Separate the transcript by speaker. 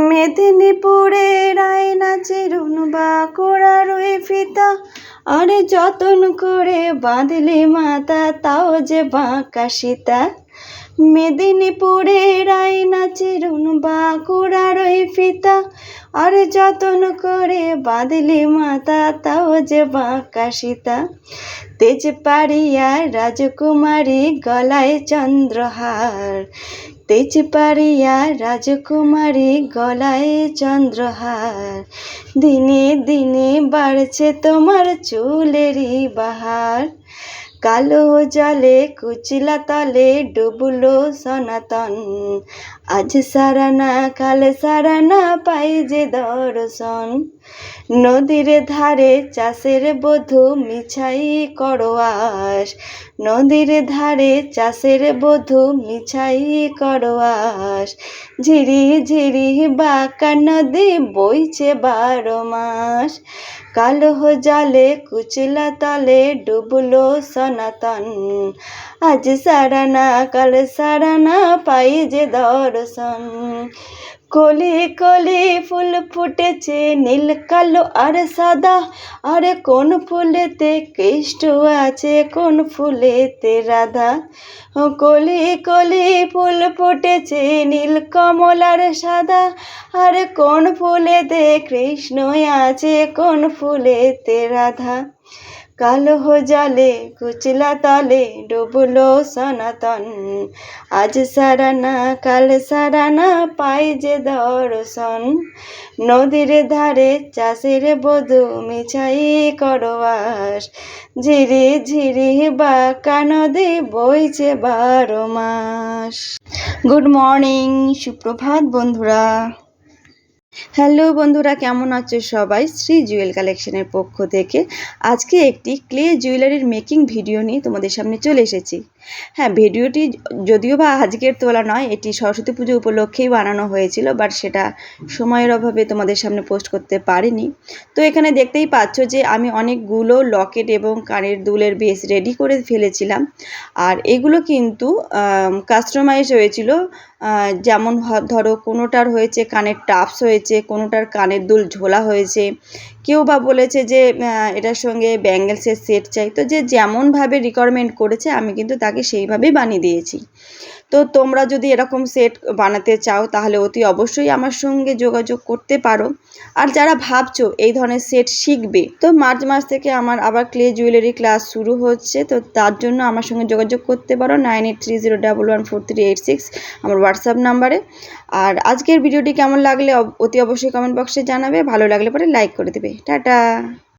Speaker 1: মেদিনীপুরের আয়না চিরুন বাঁকুড়ার ওই ফিতা, আরে যতন করে বাঁধলে মাথা তাও যে বাঁকা সীতা। মেদিনীপুরের আয়না চিরুন বাঁকুড়ার ওই ফিতা, আরে যতন করে বাঁধলে মাথা তাও যে বাঁকা সীতা। তেজপাড়িয়া রাজকুমারী গলায় চন্দ্রহার, তেজপাড়িয়া রাজকুমারী গলায় চন্দ্রহার। দিনে দিনে বাড়ছে তোমার চুলেরই বাহার, কালো জলে কুচলা তলে ডুবলো সনাতন। আজ সারানা কাল সারানা পাই যে দর্শন, নদীর ধারে চাষের বধূ মিছাই করো আস, নদীর ধারে চাষের বধূ মিছাই করো আস। ঝিরি ঝিরি বাঁকা নদী বইছে 12 মাস, কালো জলে কুচলা তলে ডুবলো সনাতন। আজ সারানা কাল সারানা পাই যে দর্শন। কলি কলি ফুল ফুটেছে নীল কালো আর সাদা, আরে কোন ফুলেতে কৃষ্ণ আছে কোন ফুলেতে রাধা। কলি কলি ফুল ফুটেছে নীল কমল আর সাদা, আরে কোন ফুলেতে কৃষ্ণ আছে কোন ফুলেতে রাধা। কালো জলে কুচলা তলে ডুবলো সনাতন, আজ সারানা কাল সারানা পাই যে দর্শন। নদীর ধারে চাষের বধূ মিছাই করো আস, ঝিরি ঝিরি বাঁকা নদী বইছে 12 মাস। গুড মর্নিং, সুপ্রভাত বন্ধুরা। হ্যালো বন্ধুরা, কেমন আছো সবাই? শ্রী জুয়েল কালেকশনের পক্ষ থেকে আজকে একটি ক্লে জুয়েলারির মেকিং ভিডিও নিয়ে তোমাদের সামনে চলে এসেছি। হ্যাঁ, ভিডিওটি যদিও বা আজকের তোলা নয়, এটি সরস্বতী পুজো উপলক্ষেই বানানো হয়েছিল, বাট সেটা সময়ের অভাবে তোমাদের সামনে পোস্ট করতে পারিনি। তো এখানে দেখতেই পাচ্ছ যে আমি অনেকগুলো লকেট এবং কানের দুলের বেস রেডি করে ফেলেছিলাম। আর এগুলো কিন্তু কাস্টমাইজ হয়েছিল, যেমন ধরো কোনোটার হয়েছে কানের টাপস হয়েছে, কোনোটার কানের দুল ঝোলা হয়েছে, কেউ বা বলেছে যে এটার সঙ্গে ব্যাঙ্গেলসের সেট চাই। তো যে যেমনভাবে রিকোয়ারমেন্ট করেছে আমি কিন্তু তাকে সেইভাবেই বানিয়ে দিয়েছি। তো তোমরা যদি এরকম সেট বানাতে চাও তাহলে অতি অবশ্যই আমার সঙ্গে যোগাযোগ করতে পারো। আর যারা ভাবছো এই ধরনের সেট শিখবে, তো মার্চ মাস থেকে আমার আবার ক্লে জুয়েলারি ক্লাস শুরু হচ্ছে, তো তার জন্য আমার সঙ্গে যোগাযোগ করতে পারো 9830114386 আমার হোয়াটসঅ্যাপ নাম্বারে। আর আজকের ভিডিওটি কেমন লাগলে অতি অবশ্যই কমেন্ট বক্সে জানাবে, ভালো লাগলে পরে লাইক করে দেবে। টাটা।